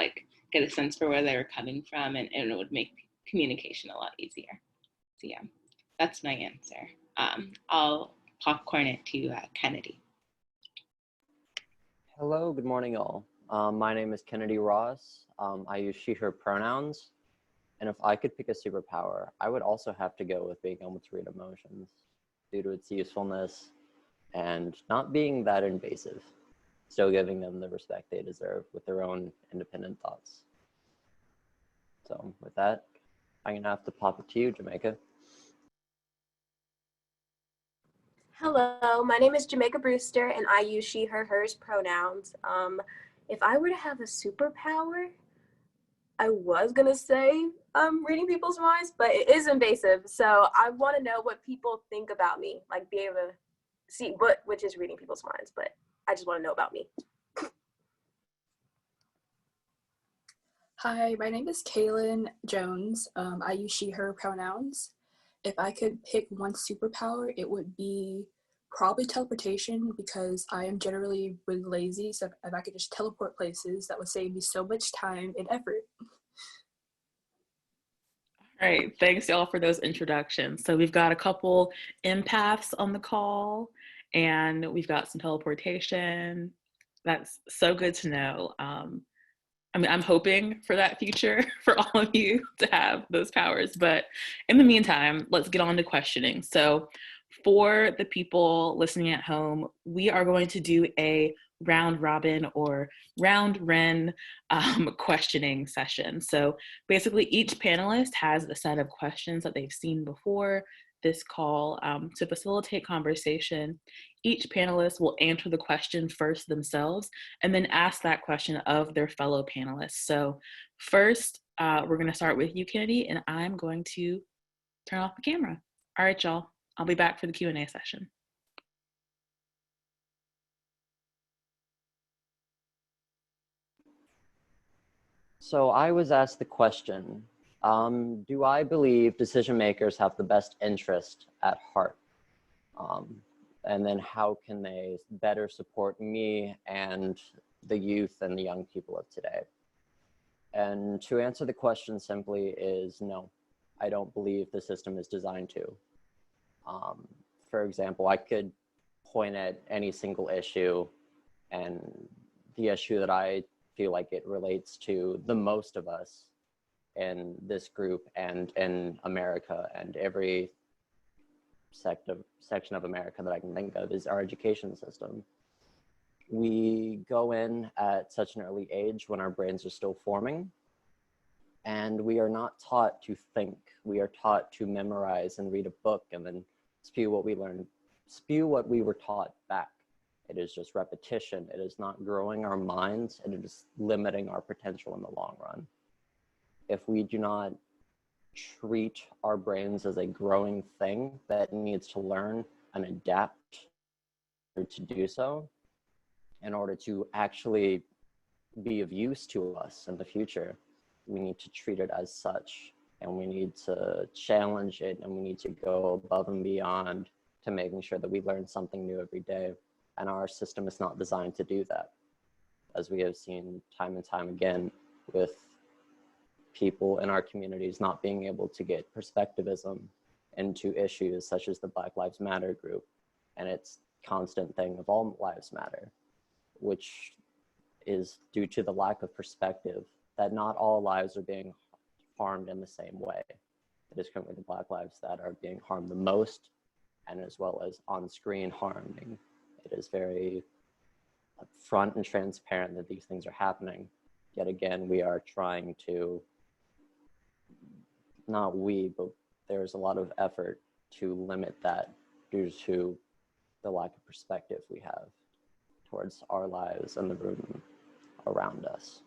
like get a sense for where they were coming from, and it would make communication a lot easier. So yeah, that's my answer. I'll popcorn it to Kennedy. Hello, good morning, all. My name is Kennedy Ross. I use she, her pronouns. And if I could pick a superpower, I would also have to go with being able to read emotions due to its usefulness and not being that invasive, still giving them the respect they deserve with their own independent thoughts. So with that, I'm gonna have to pop it to you, Jamaica. Hello, my name is Jamaica Brewster, and I use she, her, hers pronouns. If I were to have a superpower, I was gonna say reading people's minds, but it is invasive. So I want to know what people think about me, like be able to see which is reading people's minds. But I just want to know about me. Hi, my name is Kaylin Jones. I use she, her pronouns. If I could pick one superpower, it would be probably teleportation, because I am generally really lazy. So if I could just teleport places, that would save me so much time and effort. All right, thanks y'all for those introductions. So we've got a couple empaths on the call, and we've got some teleportation. That's so good to know. I mean, I'm hoping for that future for all of you to have those powers. But in the meantime, let's get on to questioning. So for the people listening at home, we are going to do a round robin or round WREN questioning session. So basically each panelist has a set of questions that they've seen before this call to facilitate conversation. Each panelist will answer the question first themselves and then ask that question of their fellow panelists. So first, we're gonna start with you, Kennedy, and I'm going to turn off the camera. All right, y'all, I'll be back for the Q&A session. So I was asked the question, do I believe decision makers have the best interest at heart? And then how can they better support me and the youth and the young people of today? And to answer the question simply is no, I don't believe the system is designed to. For example, I could point at any single issue, and the issue that I feel like it relates to the most of us in this group and in America and every section of America that I can think of is our education system. We go in at such an early age when our brains are still forming, and we are not taught to think. We are taught to memorize and read a book and then spew what we learned, spew what we were taught back. It is just repetition. It is not growing our minds, and it is limiting our potential in the long run. If we do not treat our brains as a growing thing that needs to learn and adapt to do so in order to actually be of use to us in the future, we need to treat it as such, and we need to challenge it, and we need to go above and beyond to making sure that we learn something new every day. And our system is not designed to do that, as we have seen time and time again with people in our communities not being able to get perspectivism into issues such as the Black Lives Matter group and its constant thing of all lives matter, which is due to the lack of perspective that not all lives are being harmed in the same way. It is currently the Black lives that are being harmed the most, and as well as on-screen harming. It is very upfront and transparent that these things are happening. Yet again, we are trying to, not we, but there's a lot of effort to limit that due to the lack of perspective we have towards our lives and the room around us.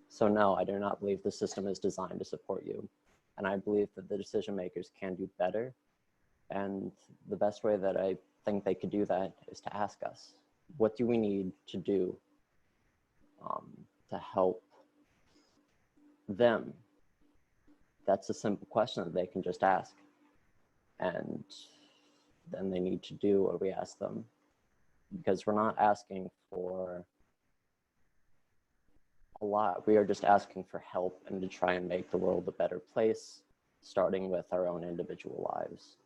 So no, I do not believe the system is designed to support you. And I believe that the decision makers can do better. And the best way that I think they could do that is to ask us, what do we need to do to help them? That's a simple question that they can just ask. And then they need to do what we ask them. Because we're not asking for a lot. We are just asking for help and to try and make the world a better place, starting with our own individual lives.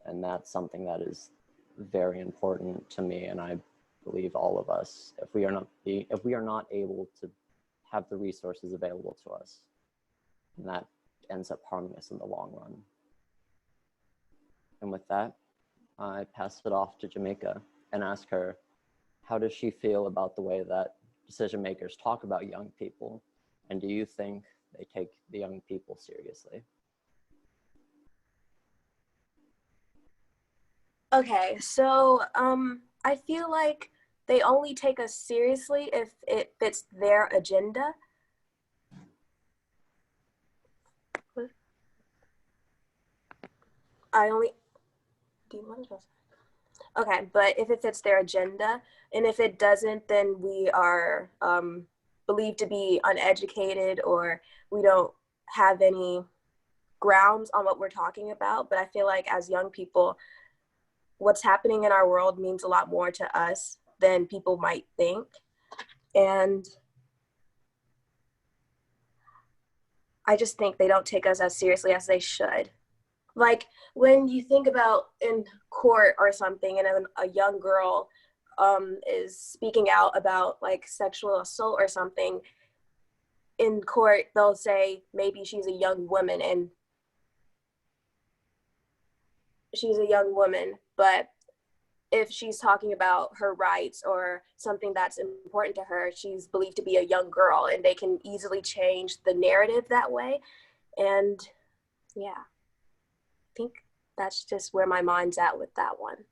And that's something that is very important to me, and I believe all of us. If we are not able to have the resources available to us, and that ends up harming us in the long run. And with that, I pass it off to Jamaica and ask her, how does she feel about the way that decision makers talk about young people? And do you think they take the young people seriously? Okay, so I feel like they only take us seriously if it fits their agenda. Okay, but if it fits their agenda, and if it doesn't, then we are believed to be uneducated, or we don't have any grounds on what we're talking about. But I feel like as young people, what's happening in our world means a lot more to us than people might think. And I just think they don't take us as seriously as they should. Like when you think about in court or something, and a young girl is speaking out about like sexual assault or something, in court they'll say maybe she's a young woman, and she's a young woman, but if she's talking about her rights or something that's important to her, she's believed to be a young girl, and they can easily change the narrative that way. And yeah, I think that's just where my mind's at with that one.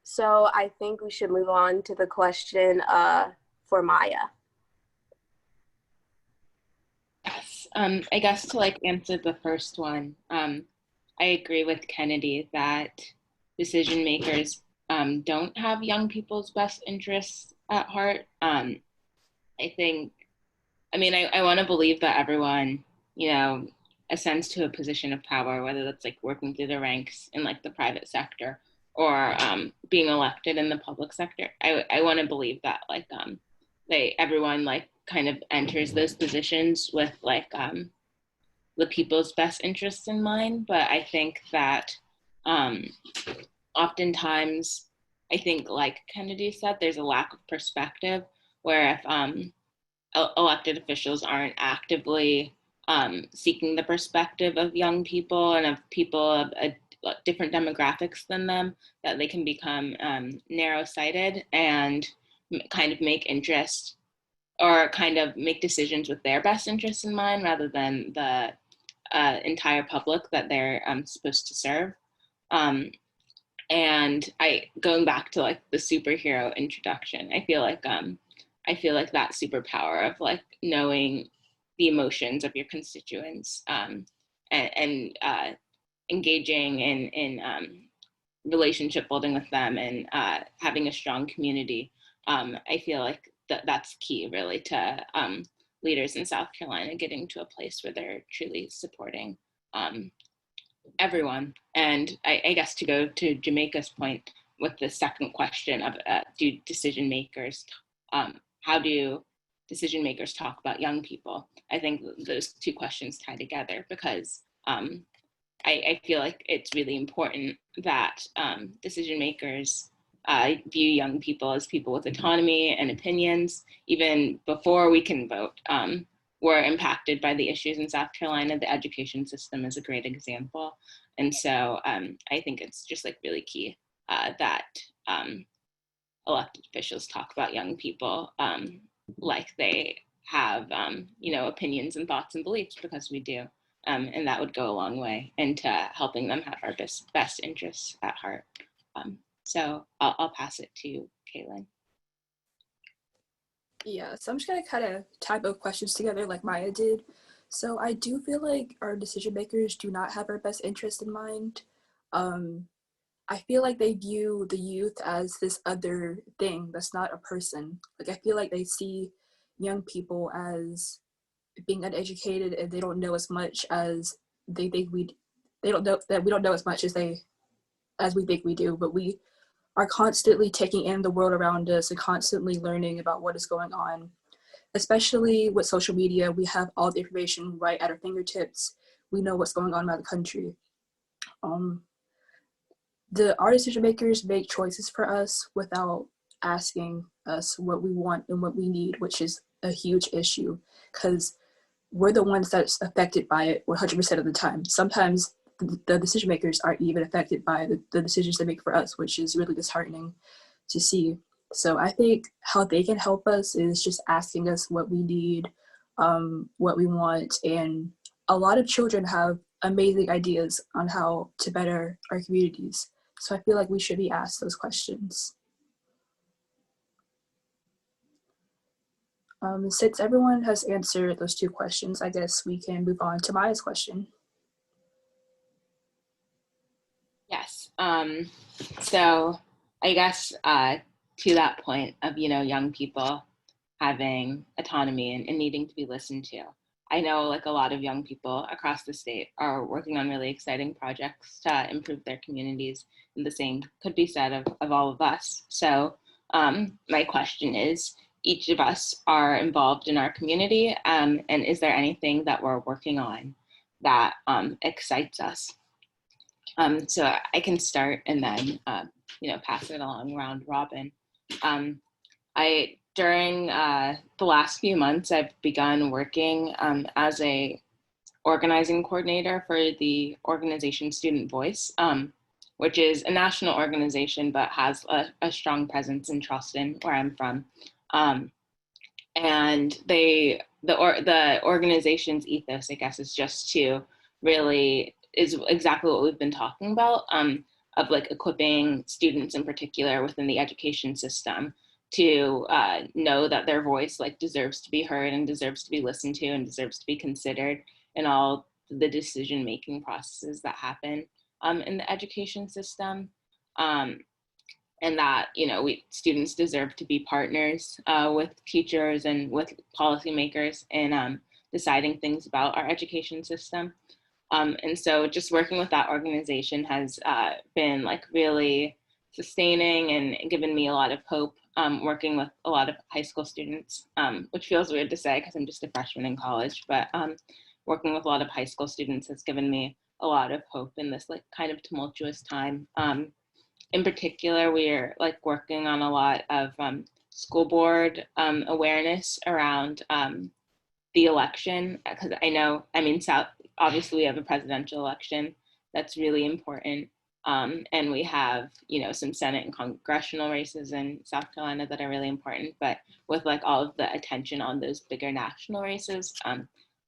So I think we should move on to the question for Maya. Yes, I guess to like answer the first one, I agree with Kennedy that decision makers don't have young people's best interests at heart. I want to believe that everyone, ascends to a position of power, whether that's like working through the ranks in like the private sector or being elected in the public sector. I want to believe that like everyone like kind of enters those positions with like the people's best interests in mind. But I think that oftentimes, I think like Kennedy said, there's a lack of perspective where if elected officials aren't actively seeking the perspective of young people and of people of different demographics than them, that they can become narrow-sighted and kind of make interest or kind of make decisions with their best interests in mind rather than the entire public that they're supposed to serve. And going back to like the superhero introduction, I feel like that superpower of like knowing the emotions of your constituents and engaging in relationship building with them and having a strong community. I feel like that's key really to leaders in South Carolina getting to a place where they're truly supporting everyone. And I guess to go to Jamaica's point with the second question of do decision makers, how do decision makers talk about young people? I think those two questions tie together because I feel like it's really important that decision makers view young people as people with autonomy and opinions. Even before we can vote, we're impacted by the issues in South Carolina. The education system is a great example. And so I think it's just like really key that elected officials talk about young people like they have, opinions and thoughts and beliefs, because we do. And that would go a long way into helping them have our best interests at heart. So I'll pass it to Caitlin. Yeah, so I'm just gonna kind of tie both questions together like Maya did. So I do feel like our decision makers do not have our best interest in mind. I feel like they view the youth as this other thing that's not a person. Like I feel like they see young people as being uneducated and they don't know as much as they think they don't know that we don't know as much as we think we do, but we are constantly taking in the world around us and constantly learning about what is going on. Especially with social media, we have all the information right at our fingertips. We know what's going on around the country. Our decision makers make choices for us without asking us what we want and what we need, which is a huge issue because we're the ones that's affected by it 100% of the time. Sometimes the decision makers aren't even affected by the decisions they make for us, which is really disheartening to see. So I think how they can help us is just asking us what we need, what we want. And a lot of children have amazing ideas on how to better our communities. So I feel like we should be asked those questions. Since everyone has answered those 2 questions, I guess we can move on to Maya's question. Yes. So I guess to that point of, young people having autonomy and needing to be listened to. I know like a lot of young people across the state are working on really exciting projects to improve their communities, and the same could be said of all of us. So my question is, each of us are involved in our community, and is there anything that we're working on that excites us? So I can start and then, pass it along round robin. During the last few months, I've begun working as a organizing coordinator for the organization Student Voice, which is a national organization, but has a strong presence in Charleston, where I'm from. And the organization's ethos, I guess, is just to really, is exactly what we've been talking about, of like equipping students in particular within the education system to know that their voice like deserves to be heard and deserves to be listened to and deserves to be considered in all the decision-making processes that happen in the education system. And that, students deserve to be partners with teachers and with policymakers in deciding things about our education system. And so just working with that organization has been like really sustaining and given me a lot of hope, working with a lot of high school students, which feels weird to say because I'm just a freshman in college, but working with a lot of high school students has given me a lot of hope in this like kind of tumultuous time. In particular, we're like working on a lot of school board awareness around the election, because obviously we have a presidential election that's really important. And we have, some Senate and congressional races in South Carolina that are really important, but with like all of the attention on those bigger national races,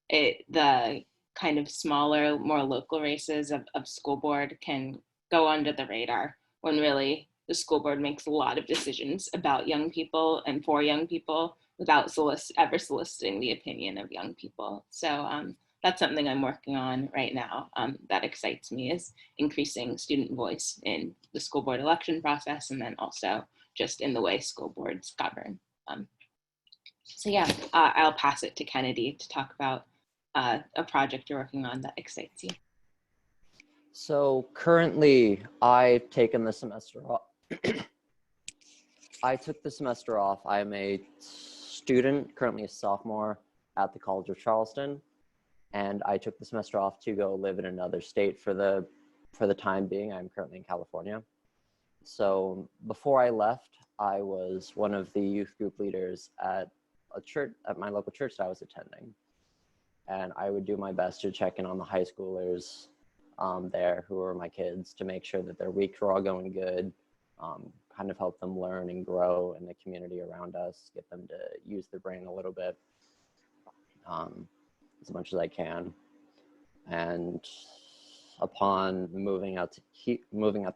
the kind of smaller, more local races of school board can go under the radar when really the school board makes a lot of decisions about young people and for young people without ever soliciting the opinion of young people. So that's something I'm working on right now that excites me, is increasing student voice in the school board election process, and then also just in the way school boards govern. I'll pass it to Kennedy to talk about a project you're working on that excites you. So currently I've taken the semester off. I took the semester off. I'm a student, currently a sophomore at the College of Charleston, and I took the semester off to go live in another state for the time being. I'm currently in California. So before I left, I was one of the youth group leaders at a church, at my local church that I was attending. And I would do my best to check in on the high schoolers there who are my kids, to make sure that their weeks were all going good, kind of help them learn and grow in the community around us, get them to use their brain a little bit as much as I can. And upon moving out to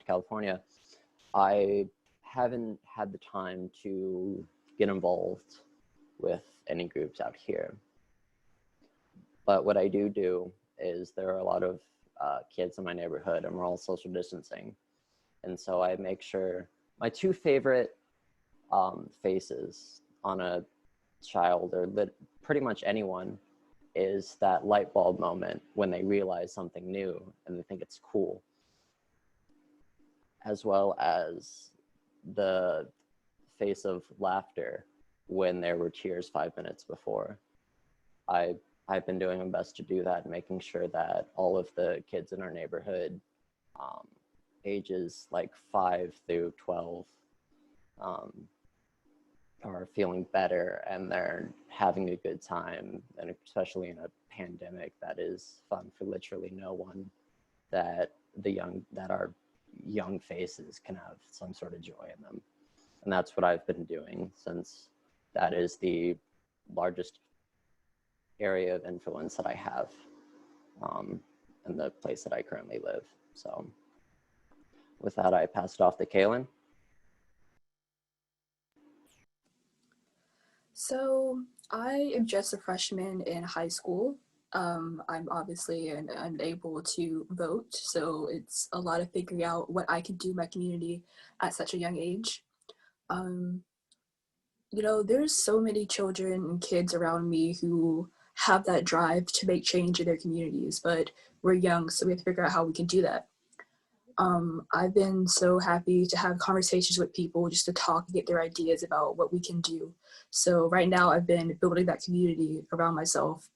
California, I haven't had the time to get involved with any groups out here. But what I do is there are a lot of kids in my neighborhood, and we're all social distancing. And so I make sure my 2 favorite faces on a child, or pretty much anyone, is that light bulb moment when they realize something new and they think it's cool, as well as the face of laughter when there were tears 5 minutes before. I've been doing my best to do that, making sure that all of the kids in our neighborhood, ages like 5 through 12, are feeling better and they're having a good time, and especially in a pandemic that is fun for literally no one, that our young faces can have some sort of joy in them. And that's what I've been doing, since that is the largest area of influence that I have in the place that I currently live. So with that, I pass it off to Kaylin. So I am just a freshman in high school. I'm obviously unable to vote, so it's a lot of figuring out what I can do in my community at such a young age. There's so many children and kids around me who have that drive to make change in their communities, but we're young, so we have to figure out how we can do that. I've been so happy to have conversations with people just to talk and get their ideas about what we can do. So right now I've been building that community around myself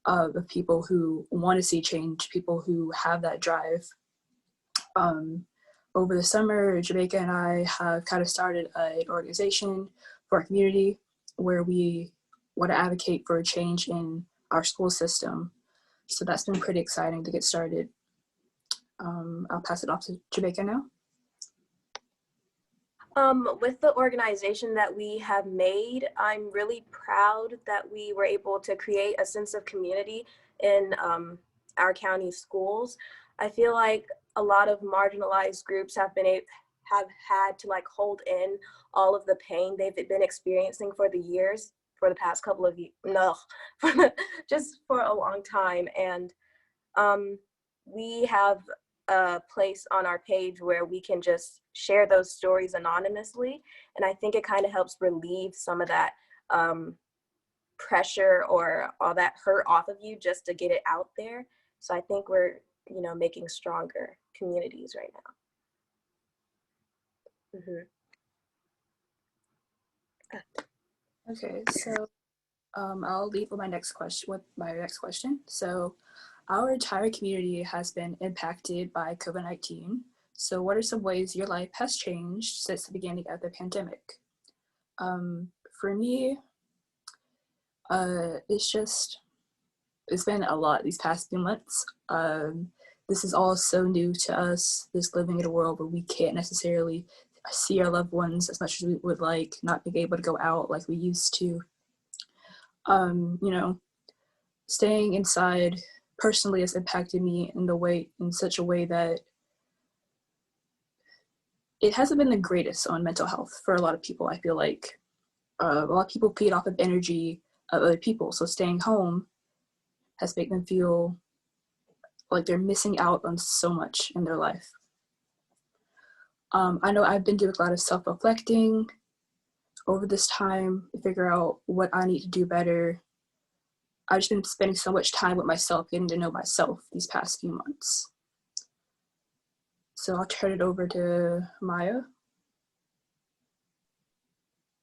of people who want to see change, people who have that drive. Over the summer, Jamaica and I have kind of started an organization for our community where we want to advocate for a change in our school system. So that's been pretty exciting to get started. I'll pass it off to Jamaica now. With the organization that we have made, I'm really proud that we were able to create a sense of community in our county schools. I feel like a lot of marginalized groups have had to like hold in all of the pain they've been experiencing for the past couple of years, just for a long time. And we have a place on our page where we can just share those stories anonymously. And I think it kind of helps relieve some of that pressure or all that hurt off of you just to get it out there. So I think we're, making stronger communities right now. Mm-hmm. Okay, so I'll lead with my next question. So our entire community has been impacted by COVID-19. So what are some ways your life has changed since the beginning of the pandemic? For me, it's been a lot these past few months. This is all so new to us, this living in a world where we can't necessarily see our loved ones as much as we would like, not being able to go out like we used to. Staying inside personally has impacted me in such a way that it hasn't been the greatest on mental health for a lot of people. I feel like a lot of people feed off of energy of other people, so staying home has made them feel like they're missing out on so much in their life. I know I've been doing a lot of self-reflecting over this time to figure out what I need to do better. I've just been spending so much time with myself, getting to know myself these past few months. So I'll turn it over to Maya.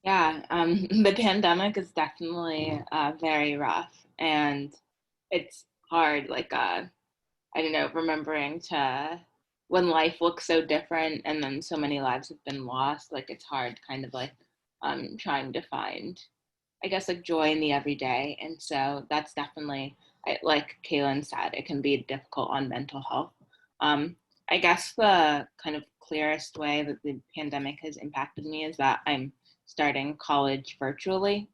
Yeah, the pandemic is definitely very rough, and it's hard, I don't know, remembering when life looks so different and then so many lives have been lost, it's hard kind of trying to find, I guess, joy in the everyday. And so that's definitely, like Kaylin said, it can be difficult on mental health. I guess the kind of clearest way that the pandemic has impacted me is that I'm starting college virtually,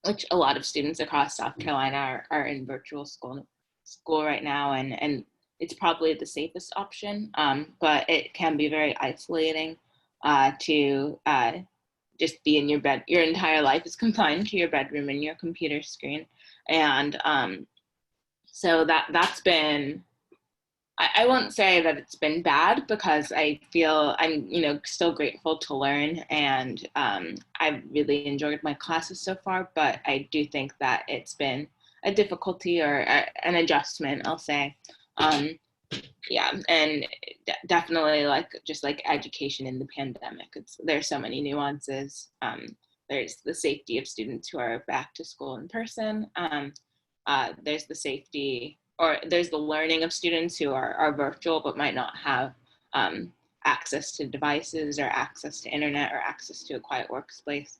which a lot of students across South Carolina are in virtual school right now, and it's probably the safest option, but it can be very isolating to just be in your bed. Your entire life is confined to your bedroom and your computer screen, and so that's been, I won't say that it's been bad, because I feel I'm still grateful to learn, and I've really enjoyed my classes so far, but I do think that it's been a difficulty or an adjustment, I'll say. Yeah, and definitely like just like education in the pandemic, there's so many nuances. There's the safety of students who are back to school in person. There's the safety, or there's the learning of students who are virtual but might not have access to devices or access to internet or access to a quiet workspace.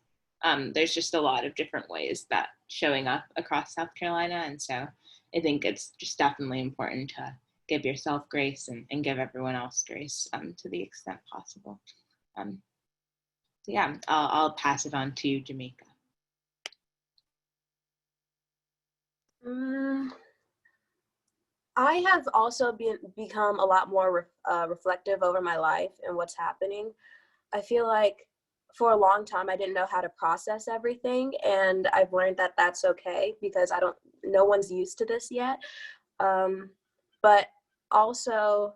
There's just a lot of different ways that showing up across South Carolina, and so I think it's just definitely important to give yourself grace and give everyone else grace to the extent possible. So yeah, I'll pass it on to Jamaica. I have also become a lot more reflective over my life and what's happening. I feel like for a long time I didn't know how to process everything, and I've learned that that's okay because no one's used to this yet. But also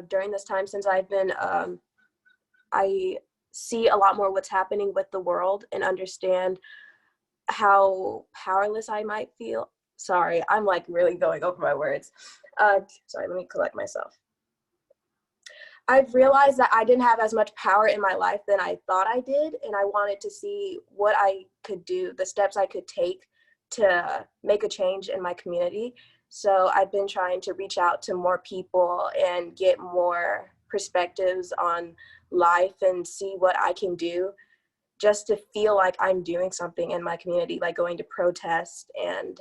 during this time since I've been, I see a lot more what's happening with the world and understand how powerless I might feel. Sorry, I'm like really going over my words. Sorry, let me collect myself. I've realized that I didn't have as much power in my life than I thought I did, and I wanted to see what I could do, the steps I could take to make a change in my community. So I've been trying to reach out to more people and get more perspectives on life and see what I can do just to feel like I'm doing something in my community, like going to protest and,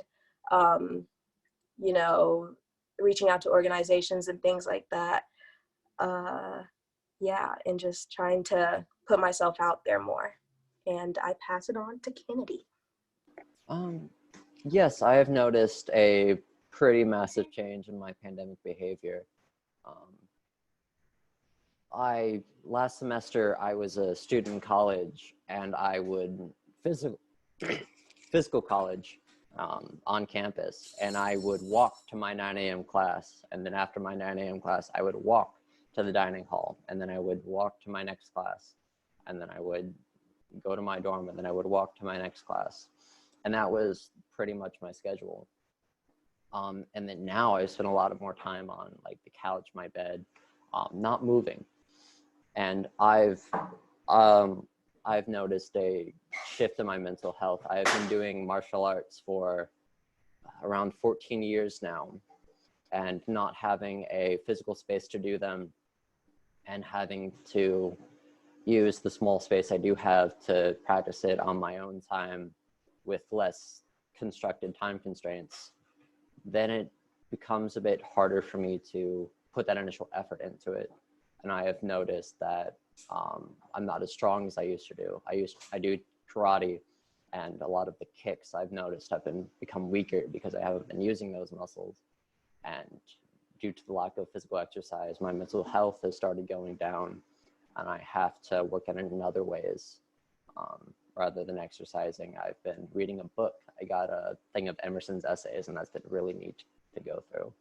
you know, reaching out to organizations and things like that. Yeah, and just trying to put myself out there more. And I pass it on to Kennedy. Yes, I have noticed a pretty massive change in my pandemic behavior. Last semester I was a student in college, and I would physical college on campus, and I would walk to my 9 a.m. class, and then after my 9 a.m. class I would walk to the dining hall, and then I would walk to my next class, and then I would go to my dorm, and then I would walk to my next class, and that was pretty much my schedule. And then now I spend a lot of more time on like the couch, my bed, not moving. And I've noticed a shift in my mental health. I've been doing martial arts for around 14 years now, and not having a physical space to do them and having to use the small space I do have to practice it on my own time with less constructed time constraints, then it becomes a bit harder for me to put that initial effort into it. And I have noticed that I'm not as strong as I used to do. I do karate, and a lot of the kicks I've noticed have become weaker because I haven't been using those muscles. And due to the lack of physical exercise, my mental health has started going down, and I have to work at it in other ways. Rather than exercising, I've been reading a book. I got a thing of Emerson's essays, and that's been really neat to go through.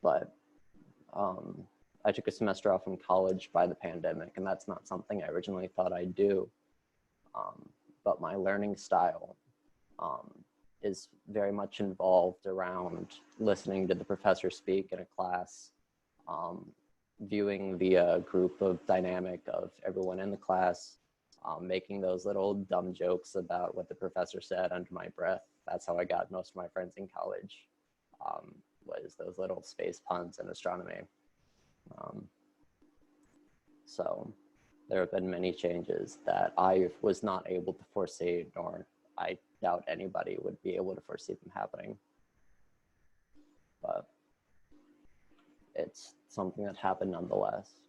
But I took a semester off from college by the pandemic, and that's not something I originally thought I'd do. But my learning style is very much involved around listening to the professor speak in a class, viewing the group of dynamic of everyone in the class, making those little dumb jokes about what the professor said under my breath. That's how I got most of my friends in college, was those little space puns in astronomy. So there have been many changes that I was not able to foresee, nor I doubt anybody would be able to foresee them happening. But it's something that happened nonetheless,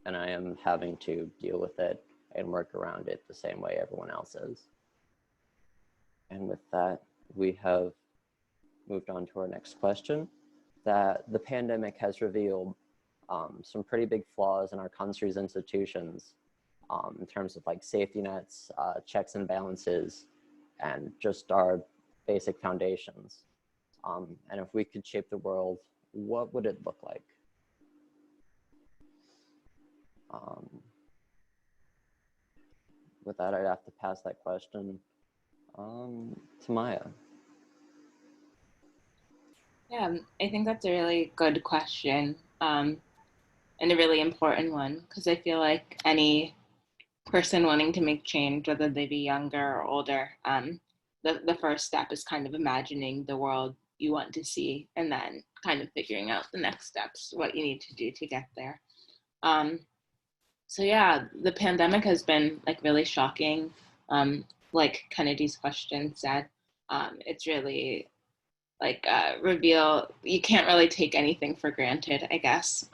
and I am having to deal with it and work around it the same way everyone else is. And with that, we have moved on to our next question, that the pandemic has revealed some pretty big flaws in our country's institutions in terms of like safety nets, checks and balances, and just our basic foundations. And if we could shape the world, what would it look like? With that, I'd have to pass that question to Maya. Yeah, I think that's a really good question, and a really important one, because I feel like any person wanting to make change, whether they be younger or older, the first step is kind of imagining the world you want to see, and then kind of figuring out the next steps, what you need to do to get there. Um, so yeah, the pandemic has been like really shocking. Like Kennedy's question said, it's really like reveal you can't really take anything for granted, I guess,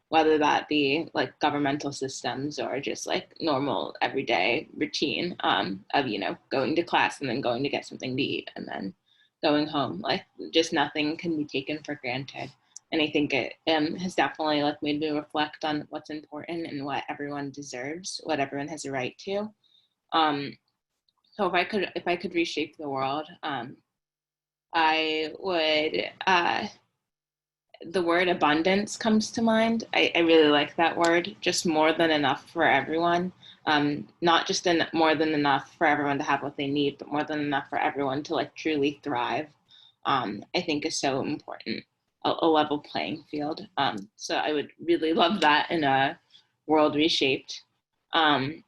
whether that be like governmental systems or just like normal everyday routine, of going to class and then going to get something to eat and then going home. Like just nothing can be taken for granted, and I think it has definitely like made me reflect on what's important and what everyone deserves, what everyone has a right to. um, so if I could reshape the world, I would, the word abundance comes to mind. I really like that word, just more than enough for everyone. Not just more than enough for everyone to have what they need, but more than enough for everyone to like truly thrive. I think is so important. A level playing field. So I would really love that in a world reshaped. Um,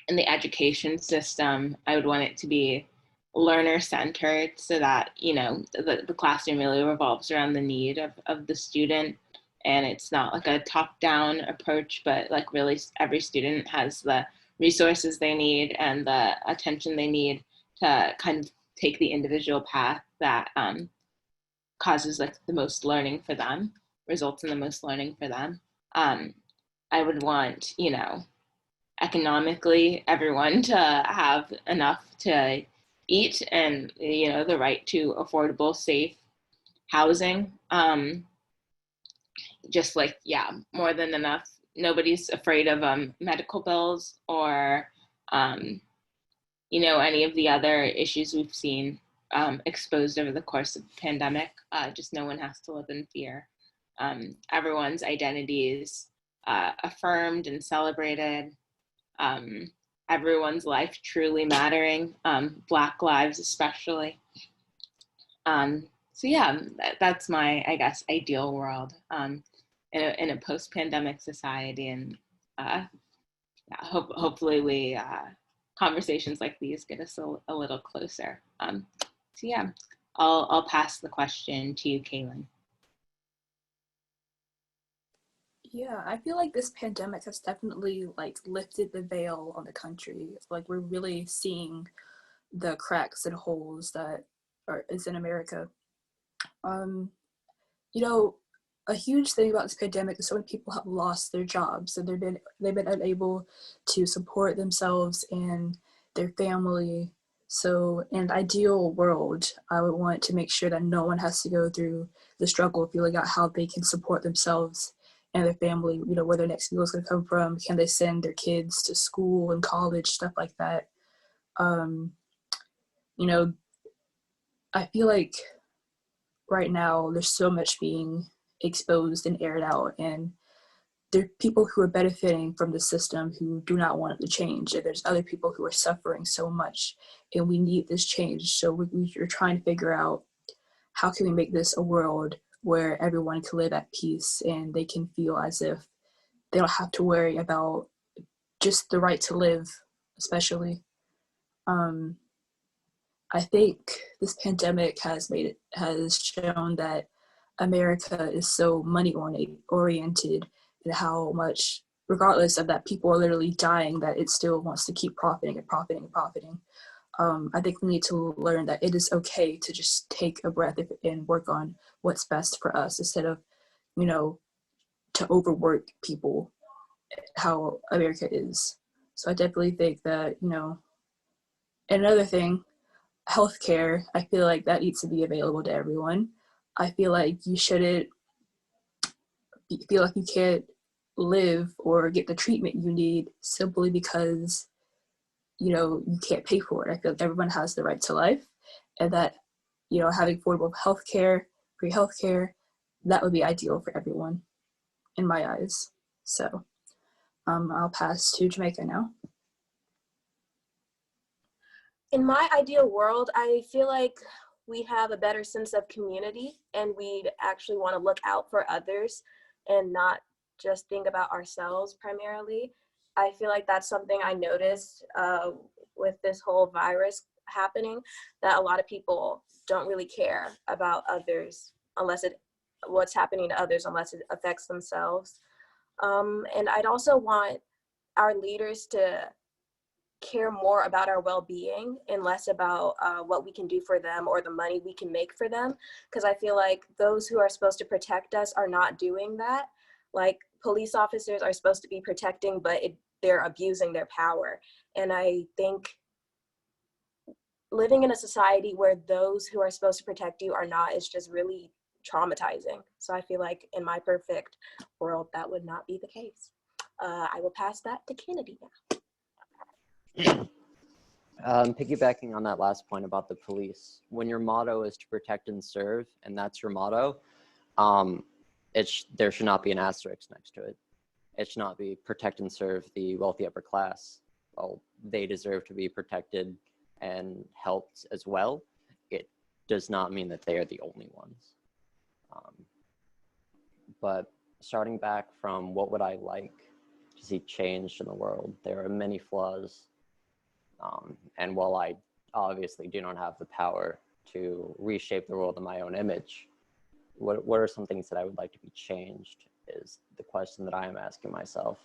in the education system, I would want it to be learner centered so that, the classroom really revolves around the need of the student. And it's not like a top down approach, but like really every student has the resources they need and the attention they need to kind of take the individual path that causes like the most learning for them, results in the most learning for them. Um, I would want, economically everyone to have enough to eat and the right to affordable safe housing, just like yeah, more than enough. Nobody's afraid of medical bills or um, any of the other issues we've seen exposed over the course of the pandemic. Just no one has to live in fear. Everyone's identities affirmed and celebrated. um, Everyone's life truly mattering, Black lives especially. So yeah, that's my, I guess, ideal world, in a post-pandemic society, and yeah, hopefully we conversations like these get us a little closer. So yeah, I'll pass the question to you, Kaylin. Yeah, I feel like this pandemic has definitely like lifted the veil on the country. Like we're really seeing the cracks and holes that is in America. Um, you know, a huge thing about this pandemic is so many people have lost their jobs and they've been unable to support themselves and their family. So in an ideal world, I would want to make sure that no one has to go through the struggle of feeling out how they can support themselves and their family, where their next meal is going to come from. Can they send their kids to school and college, stuff like that. Um, you know, I feel like right now there's so much being exposed and aired out, and there are people who are benefiting from the system who do not want it to change, and there's other people who are suffering so much, and we need this change. So we're trying to figure out how can we make this a world where everyone can live at peace and they can feel as if they don't have to worry about just the right to live, especially. um, I think this pandemic has shown that America is so money oriented, and how much, regardless of that, people are literally dying, that it still wants to keep profiting and profiting and profiting. I think we need to learn that it is okay to just take a breath and work on what's best for us instead of, you know, to overwork people, how America is. So I definitely think that, another thing, healthcare, I feel like that needs to be available to everyone. I feel like you shouldn't feel like you can't live or get the treatment you need simply because you can't pay for it. I feel like everyone has the right to life, and that having affordable healthcare, free healthcare, that would be ideal for everyone in my eyes. So I'll pass to Jamaica now. In my ideal world, I feel like we have a better sense of community and we'd actually want to look out for others and not just think about ourselves primarily. I feel like that's something I noticed with this whole virus happening, that a lot of people don't really care about others unless what's happening to others unless it affects themselves. And I'd also want our leaders to care more about our well-being and less about what we can do for them or the money we can make for them, because I feel like those who are supposed to protect us are not doing that. Like, police officers are supposed to be protecting, but they're abusing their power. And I think living in a society where those who are supposed to protect you are not is just really traumatizing. So I feel like in my perfect world that would not be the case. I will pass that to Kennedy now. Piggybacking on that last point about the police, when your motto is to protect and serve, and that's your motto, there should not be an asterisk next to it. It should not be protect and serve the wealthy upper class. Well, they deserve to be protected and helped as well. It does not mean that they are the only ones. But starting back from what would I like to see changed in the world, there are many flaws. And while I obviously do not have the power to reshape the world in my own image, what are some things that I would like to be changed is the question that I am asking myself.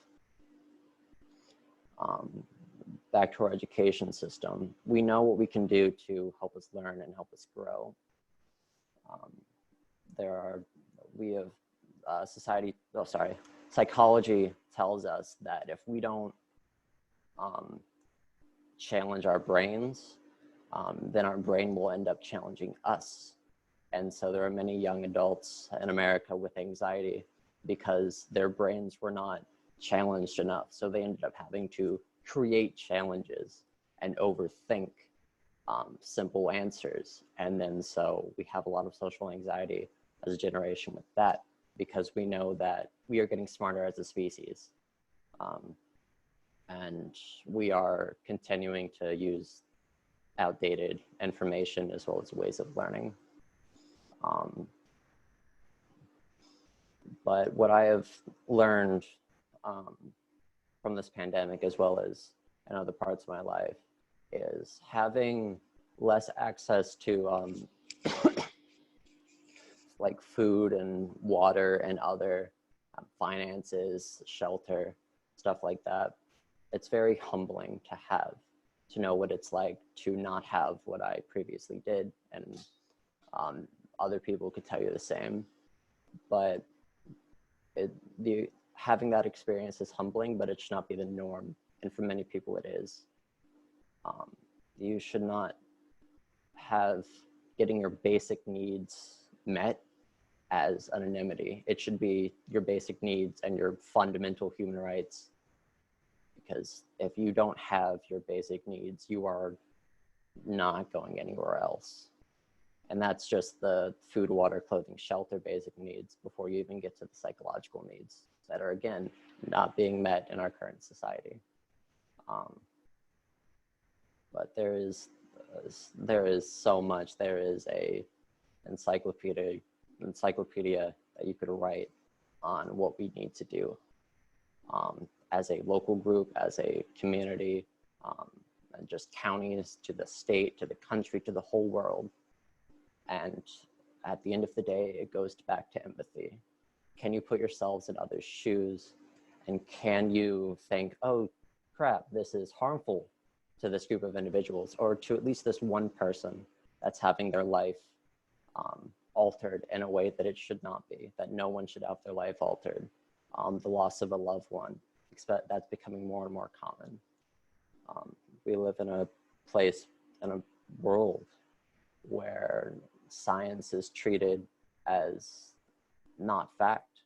Back to our education system, we know what we can do to help us learn and help us grow. Psychology tells us that if we don't challenge our brains, then our brain will end up challenging us. And so there are many young adults in America with anxiety because their brains were not challenged enough. So they ended up having to create challenges and overthink simple answers. And then so we have a lot of social anxiety as a generation with that, because we know that we are getting smarter as a species. And we are continuing to use outdated information as well as ways of learning. But what I have learned from this pandemic, as well as in other parts of my life, is having less access to like food and water and other finances, shelter, stuff like that. It's very humbling to know what it's like to not have what I previously did, and other people could tell you the same. But having that experience is humbling, but it should not be the norm, and for many people it is. You should not have getting your basic needs met as anonymity. It should be your basic needs and your fundamental human rights. Because if you don't have your basic needs, you are not going anywhere else. And that's just the food, water, clothing, shelter, basic needs before you even get to the psychological needs that are, again, not being met in our current society. But there is so much. There is a encyclopedia that you could write on what we need to do as a local group, as a community, and just counties, to the state, to the country, to the whole world. And at the end of the day, it goes back to empathy. Can you put yourselves in others' shoes? And can you think, oh crap, this is harmful to this group of individuals, or to at least this one person that's having their life altered in a way that it should not be, that no one should have their life altered. The loss of a loved one, that's becoming more and more common. We live in a place, in a world where science is treated as not fact,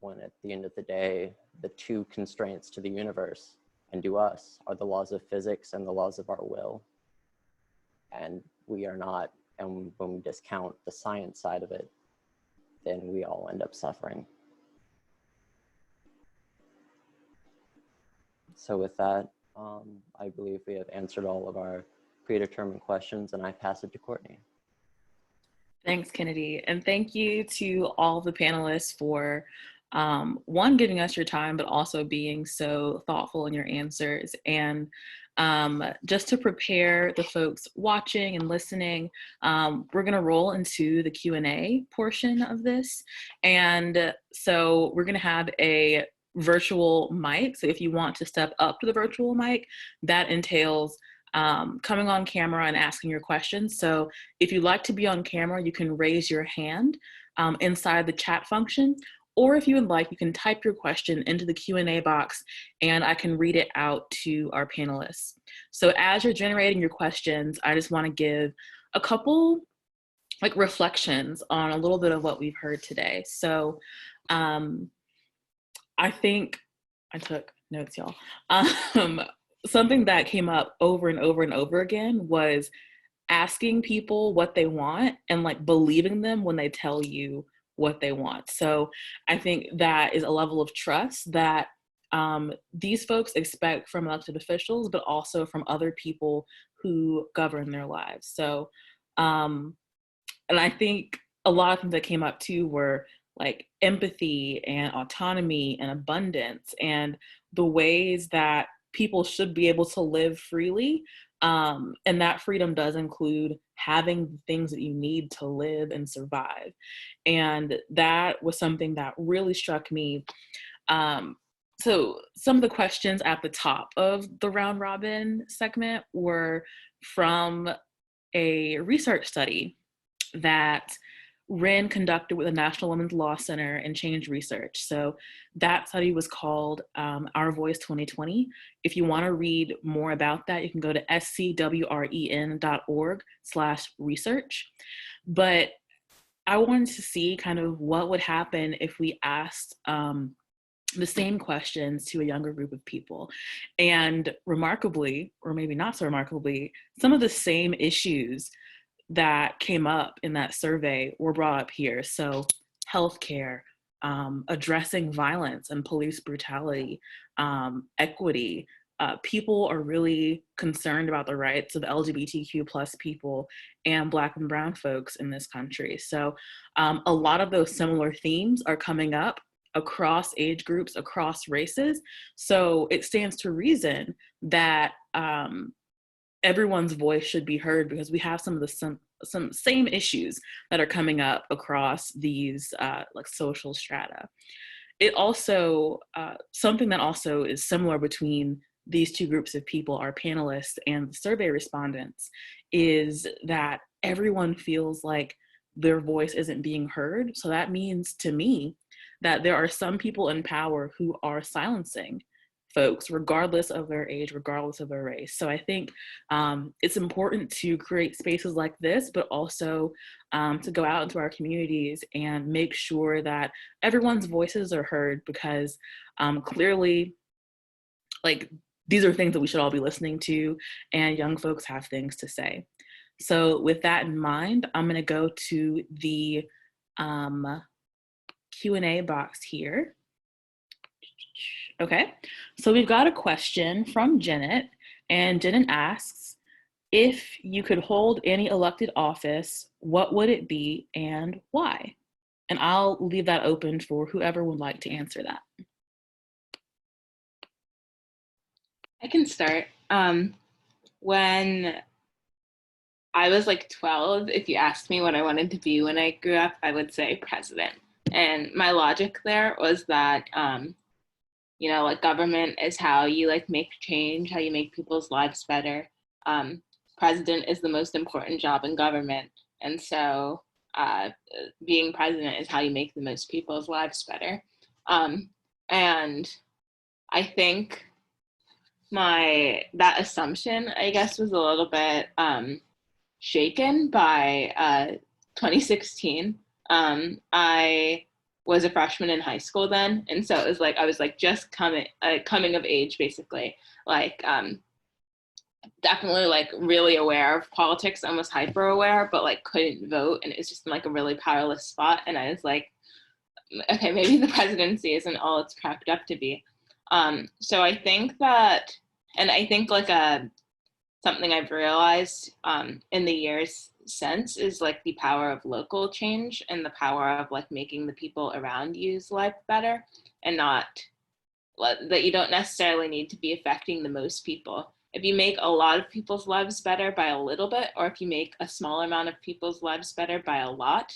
when at the end of the day, the two constraints to the universe and to us are the laws of physics and the laws of our will. And we are not, and when we discount the science side of it, then we all end up suffering. So with that, I believe we have answered all of our predetermined questions, and I pass it to Courtney. Thanks, Kennedy. And thank you to all the panelists for one, giving us your time, but also being so thoughtful in your answers. And just to prepare the folks watching and listening, we're gonna roll into the Q&A portion of this. And so we're gonna have a virtual mic. So if you want to step up to the virtual mic, that entails coming on camera and asking your questions. So if you'd like to be on camera, you can raise your hand inside the chat function, or if you would like, you can type your question into the Q&A box and I can read it out to our panelists. So as you're generating your questions, I just want to give a couple like reflections on a little bit of what we've heard today. So I think I took notes, y'all. Something that came up over and over and over again was asking people what they want and like believing them when they tell you what they want. So I think that is a level of trust that these folks expect from elected officials, but also from other people who govern their lives. So, and I think a lot of things that came up too were like empathy and autonomy and abundance and the ways that people should be able to live freely. And that freedom does include having the things that you need to live and survive. And that was something that really struck me. So some of the questions at the top of the round robin segment were from a research study that WREN conducted with the National Women's Law Center and Change Research. So that study was called Our Voice 2020. If you want to read more about that, you can go to scwren.org/research. But I wanted to see kind of what would happen if we asked the same questions to a younger group of people. And remarkably, or maybe not so remarkably, some of the same issues that came up in that survey were brought up here. So healthcare, addressing violence and police brutality, equity. People are really concerned about the rights of LGBTQ plus people and Black and Brown folks in this country. So a lot of those similar themes are coming up across age groups, across races. So it stands to reason that everyone's voice should be heard because we have some of the some same issues that are coming up across these like social strata. It also, something that also is similar between these two groups of people, our panelists and the survey respondents, is that everyone feels like their voice isn't being heard. So that means to me that there are some people in power who are silencing folks, regardless of their age, regardless of their race. So I think it's important to create spaces like this, but also to go out into our communities and make sure that everyone's voices are heard, because clearly, like, these are things that we should all be listening to, and young folks have things to say. So with that in mind, I'm gonna go to the Q&A box here. Okay, so we've got a question from Janet, and Janet asks, if you could hold any elected office, what would it be and why? And I'll leave that open for whoever would like to answer that. I can start. When I was like 12, if you asked me what I wanted to be when I grew up, I would say president. And my logic there was that you know, like, government is how you like make change, how you make people's lives better. President is the most important job in government. And so being president is how you make the most people's lives better. And I think that assumption, I guess, was a little bit shaken by 2016. I was a freshman in high school then, and so it was like I was like just coming of age, basically, like definitely like really aware of politics, almost hyper aware, but like couldn't vote, and it was just in like a really powerless spot. And I was like, okay, maybe the presidency isn't all it's cracked up to be. So I think that, and I think like something I've realized in the years since is like the power of local change and the power of like making the people around you's life better, and not that you don't necessarily need to be affecting the most people. If you make a lot of people's lives better by a little bit, or if you make a small amount of people's lives better by a lot,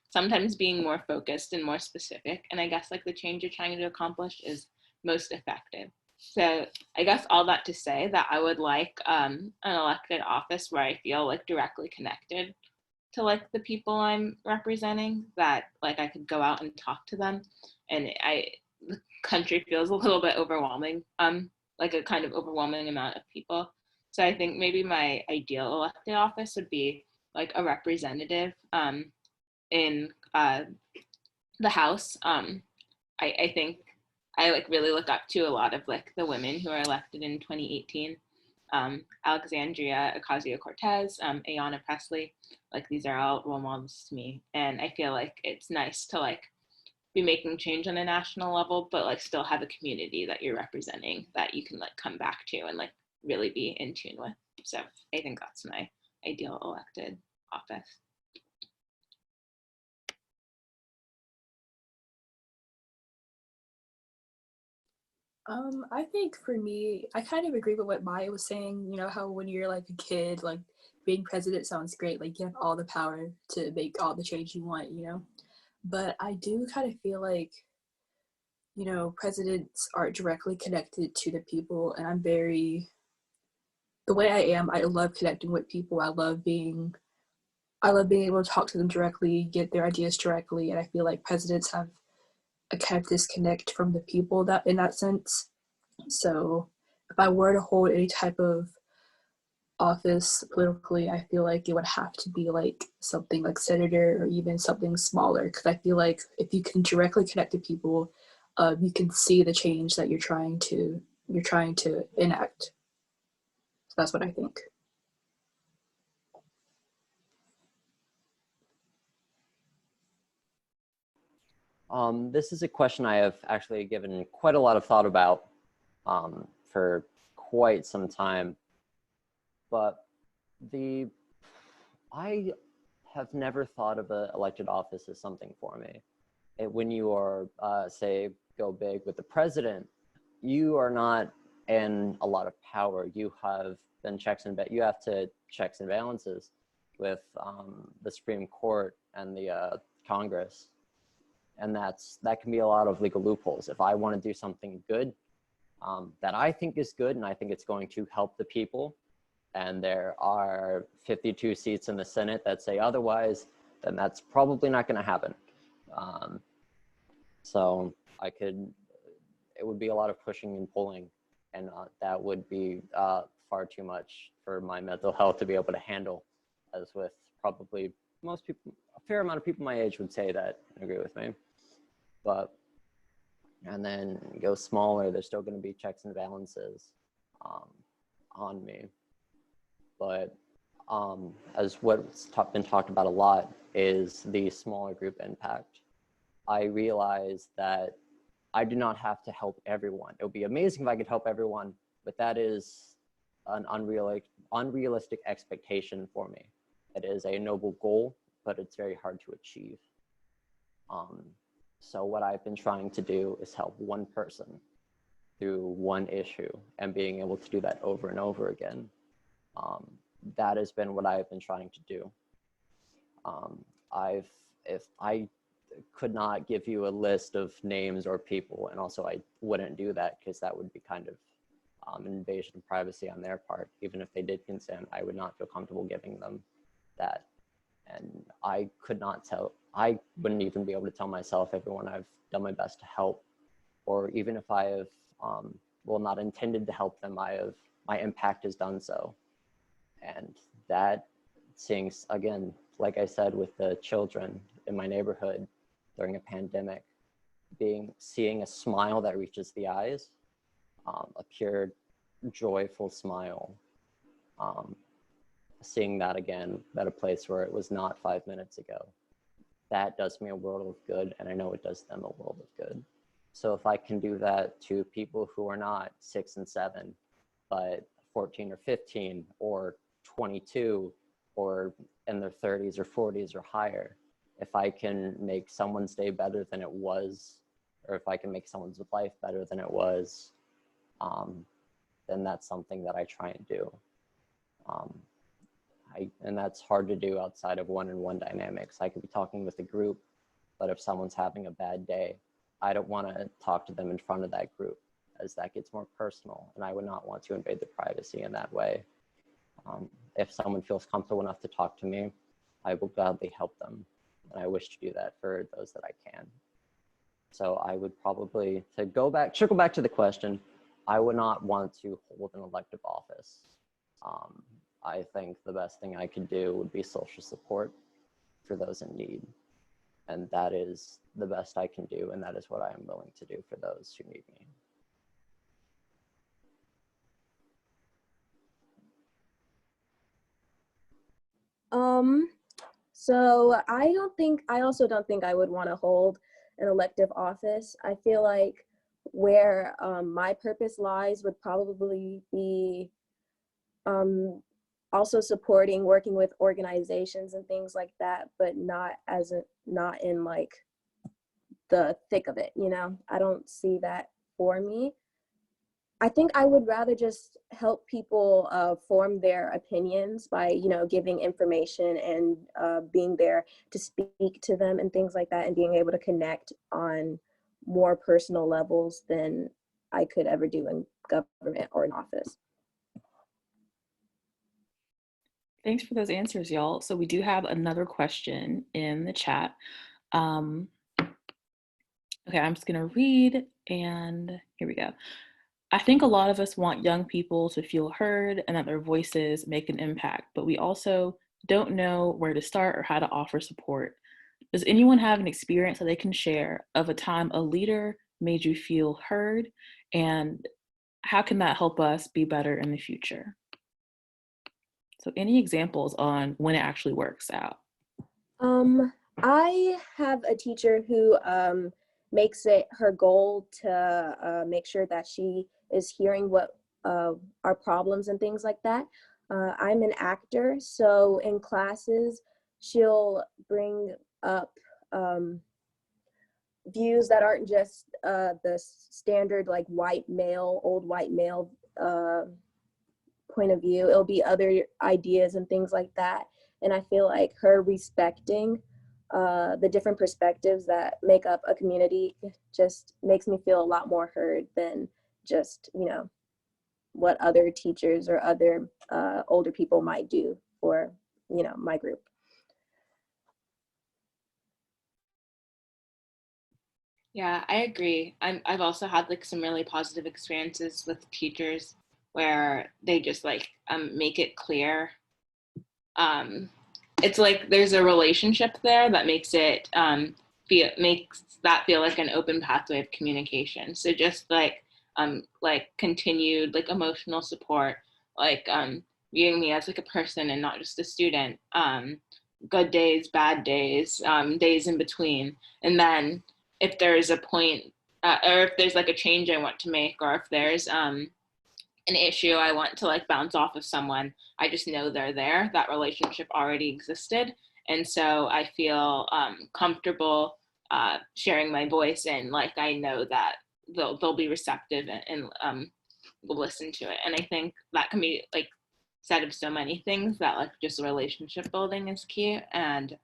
sometimes being more focused and more specific, and I guess like the change you're trying to accomplish, is most effective. So I guess all that to say that I would like an elected office where I feel like directly connected to like the people I'm representing, that like I could go out and talk to them, and the country feels a little bit overwhelming, like a kind of overwhelming amount of people. So I think maybe my ideal elected office would be like a representative in the House. I think I like really look up to a lot of like the women who are elected in 2018. Alexandria Ocasio-Cortez, Ayanna Pressley, like these are all role models to me. And I feel like it's nice to like be making change on a national level, but like still have a community that you're representing that you can like come back to and like really be in tune with. So I think that's my ideal elected office. I think for me, I kind of agree with what Maya was saying. You know, how when you're like a kid, like being president sounds great. Like you have all the power to make all the change you want, you know? But I do kind of feel like, you know, presidents are directly connected to the people. And the way I am, I love connecting with people. I love being able to talk to them directly, get their ideas directly. And I feel like presidents have a kind of disconnect from the people that in that sense. So if I were to hold any type of office politically, I feel like it would have to be like something like senator or even something smaller, because I feel like if you can directly connect to people, you can see the change that you're trying to enact. So that's what I think. This is a question I have actually given quite a lot of thought about for quite some time, but I have never thought of an elected office as something for me. When you are, say, go big with the president, you are not in a lot of power. You have you have to checks and balances with the Supreme Court and the Congress. And that can be a lot of legal loopholes. If I want to do something good that I think is good and I think it's going to help the people, and there are 52 seats in the Senate that say otherwise, then that's probably not going to happen. So it would be a lot of pushing and pulling, and that would be far too much for my mental health to be able to handle, as with probably most people, a fair amount of people my age would say that and agree with me. But, and then go smaller, there's still going to be checks and balances on me. But as what's been talked about a lot is the smaller group impact. I realize that I do not have to help everyone. It would be amazing if I could help everyone, but that is an unrealistic expectation for me. It is a noble goal, but it's very hard to achieve. So what I've been trying to do is help one person through one issue, and being able to do that over and over again. That has been what I've been trying to do. If I could not give you a list of names or people, and also I wouldn't do that because that would be kind of an invasion of privacy on their part. Even if they did consent, I would not feel comfortable giving them that. And I wouldn't even be able to tell myself everyone I've done my best to help, or even if I have, not intended to help them, my impact has done so. And that seeing, again, like I said, with the children in my neighborhood during a pandemic, seeing a smile that reaches the eyes, a pure joyful smile, seeing that again at a place where it was not 5 minutes ago, that does me a world of good, and I know it does them a world of good. So if I can do that to people who are not 6 and 7, but 14 or 15 or 22 or in their 30s or 40s or higher. If I can make someone's day better than it was, or if I can make someone's life better than it was, then that's something that I try and do. And that's hard to do outside of one-on-one dynamics. I could be talking with a group, but if someone's having a bad day, I don't want to talk to them in front of that group, as that gets more personal, and I would not want to invade their privacy in that way. If someone feels comfortable enough to talk to me, I will gladly help them, and I wish to do that for those that I can. So I would probably, trickle back to the question, I would not want to hold an elective office. I think the best thing I could do would be social support for those in need. And that is the best I can do, and that is what I am willing to do for those who need me. So I also don't think I would want to hold an elective office. I feel like where my purpose lies would probably be also supporting, working with organizations and things like that, but not in like the thick of it, you know? I don't see that for me. I think I would rather just help people form their opinions by, you know, giving information and being there to speak to them and things like that, and being able to connect on more personal levels than I could ever do in government or in office. Thanks for those answers, y'all. So we do have another question in the chat. Okay, I'm just gonna read, and here we go. I think a lot of us want young people to feel heard and that their voices make an impact, but we also don't know where to start or how to offer support. Does anyone have an experience that they can share of a time a leader made you feel heard, and how can that help us be better in the future? So any examples on when it actually works out? I have a teacher who makes it her goal to make sure that she is hearing what our problems and things like that. I'm an actor, so in classes, she'll bring up views that aren't just the standard like old white male point of view. It'll be other ideas and things like that. And I feel like her respecting the different perspectives that make up a community just makes me feel a lot more heard than just, you know, what other teachers or other older people might do for, you know, my group. Yeah, I agree. I've also had like some really positive experiences with teachers where they just like make it clear. It's like there's a relationship there that makes it feel like an open pathway of communication. So just like continued like emotional support, like viewing me as like a person and not just a student. Good days, bad days, days in between, and then if there's a point or if there's like a change I want to make, or if there's an issue I want to like bounce off of someone, I just know they're there. That relationship already existed. And so I feel comfortable sharing my voice, and like I know that they'll be receptive and will listen to it. And I think that can be like said of so many things, that like just relationship building is key, and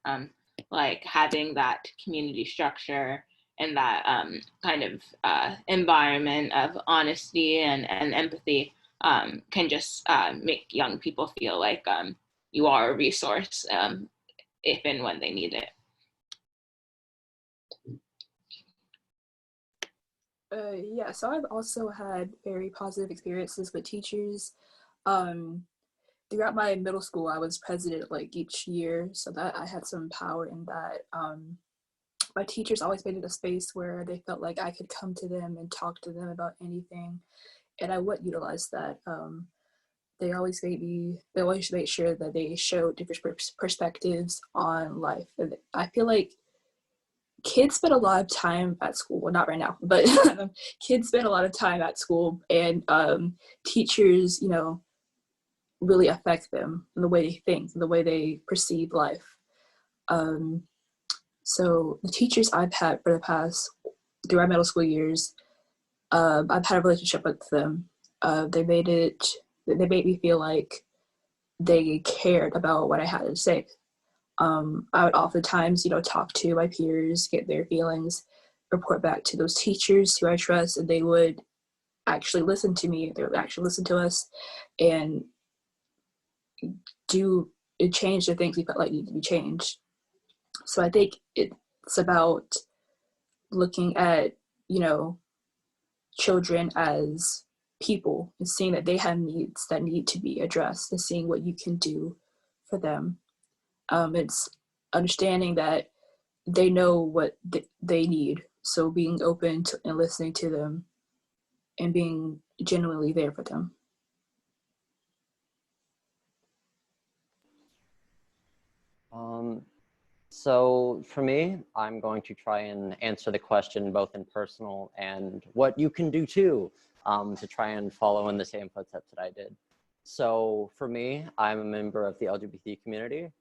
like having that community structure and that kind of environment of honesty and empathy can just make young people feel like you are a resource if and when they need it. Yeah, so I've also had very positive experiences with teachers. Throughout my middle school, I was president like each year, so that I had some power in that. My teachers always made it a space where they felt like I could come to them and talk to them about anything, and I would utilize that. They always made sure that they showed different perspectives on life. And I feel like kids spend a lot of time at school. Well, not right now, but kids spend a lot of time at school, and teachers, you know, really affect them in the way they think, the way they perceive life. So the teachers I've had for the past, through my middle school years, I've had a relationship with them. They made me feel like they cared about what I had to say. I would oftentimes, talk to my peers, get their feelings, report back to those teachers who I trust, and they would actually listen to me. They would actually listen to us and change the things we felt like needed to be changed. So I think it's about looking at, children as people and seeing that they have needs that need to be addressed and seeing what you can do for them. It's understanding that they know what they need. So being open to and listening to them and being genuinely there for them. So for me, I'm going to try and answer the question both in personal and what you can do too, to try and follow in the same footsteps that I did. So for me, I'm a member of the LGBT community.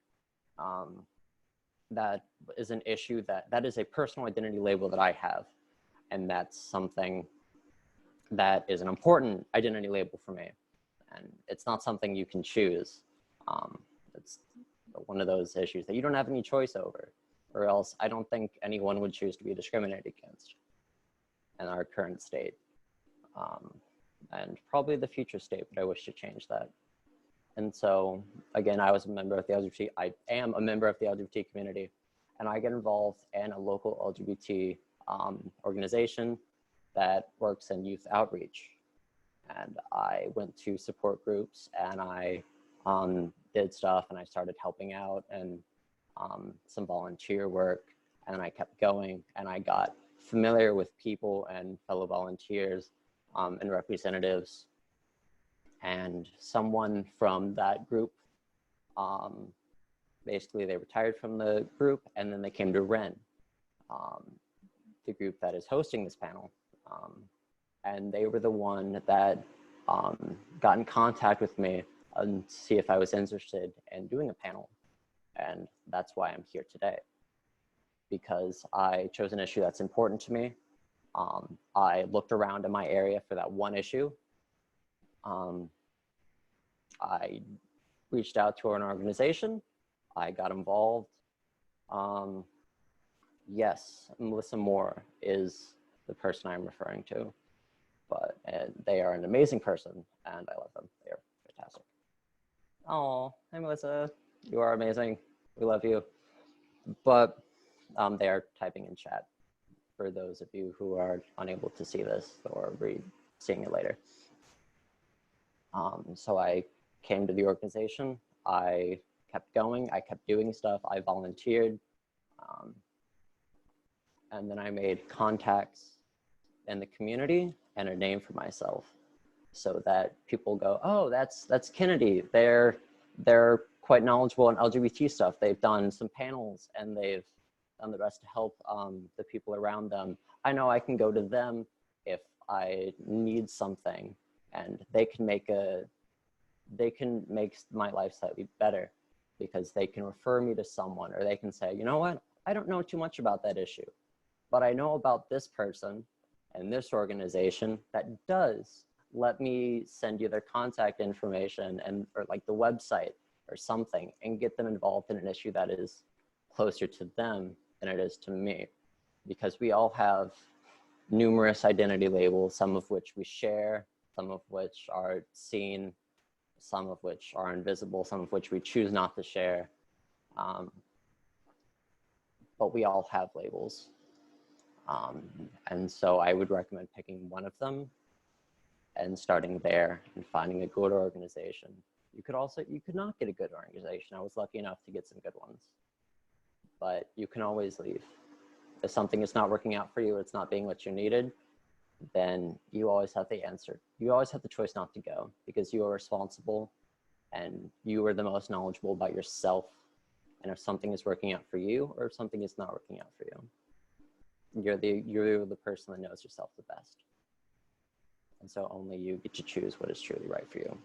That is an issue that is a personal identity label that I have. And that's something that is an important identity label for me. And it's not something you can choose. It's one of those issues that you don't have any choice over, or else I don't think anyone would choose to be discriminated against in our current state. And probably the future state, but I wish to change that. And so, again, I was a member of the LGBT, I am a member of the LGBT community, and I get involved in a local LGBT organization that works in youth outreach. And I went to support groups and I did stuff and I started helping out and some volunteer work, and I kept going and I got familiar with people and fellow volunteers and representatives. And someone from that group, basically they retired from the group and then they came to WREN, the group that is hosting this panel. And they were the one that got in contact with me and see if I was interested in doing a panel. And that's why I'm here today, because I chose an issue that's important to me. I looked around in my area for that one issue. I reached out to an organization. I got involved. Yes, Melissa Moore is the person I'm referring to, but they are an amazing person and I love them. They are fantastic. Oh, hi Melissa, you are amazing. We love you. But they are typing in chat for those of you who are unable to see this or seeing it later. So I came to the organization. I kept going. I kept doing stuff. I volunteered. And then I made contacts in the community and a name for myself so that people go, oh, that's Kennedy. They're quite knowledgeable in LGBT stuff. They've done some panels and they've done the best to help the people around them. I know I can go to them if I need something, and they can make my life slightly better because they can refer me to someone, or they can say, you know what, I don't know too much about that issue, but I know about this person and this organization that does. Let me send you their contact information or like the website or something, and get them involved in an issue that is closer to them than it is to me. Because we all have numerous identity labels, some of which we share, some of which are seen, some of which are invisible, some of which we choose not to share. But we all have labels. And so I would recommend picking one of them and starting there and finding a good organization. You could not get a good organization. I was lucky enough to get some good ones, but you can always leave. If something is not working out for you, or it's not being what you needed, then you always have the answer. You always have the choice not to go, because you are responsible and you are the most knowledgeable about yourself. And if something is working out for you, or if something is not working out for you, you're the person that knows yourself the best. And so only you get to choose what is truly right for you.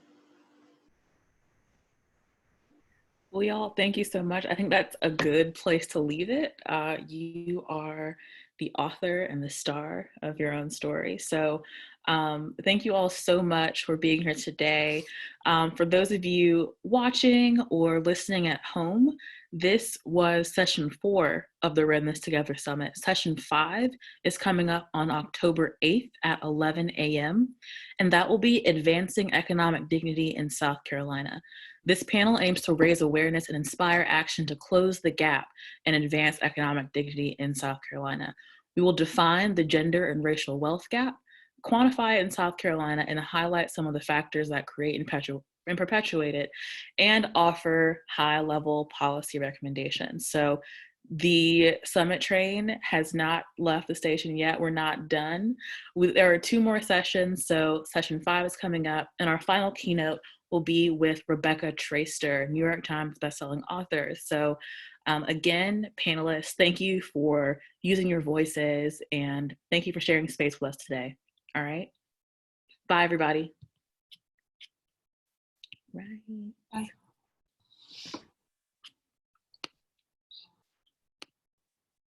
Well, y'all, thank you so much. I think that's a good place to leave it. You are the author and the star of your own story. So thank you all so much for being here today. For those of you watching or listening at home, this was session 4 of the WREN This Together Summit. Session 5 is coming up on October 8th at 11 a.m. And that will be Advancing Economic Dignity in South Carolina. This panel aims to raise awareness and inspire action to close the gap and advance economic dignity in South Carolina. We will define the gender and racial wealth gap, quantify it in South Carolina, and highlight some of the factors that create and perpetuate it, and offer high-level policy recommendations. So the summit train has not left the station yet. We're not done. There are 2 more sessions. So session 5 is coming up, and our final keynote will be with Rebecca Traister, New York Times bestselling author. So again, panelists, thank you for using your voices, and thank you for sharing space with us today. All right. Bye, everybody. Right. Bye.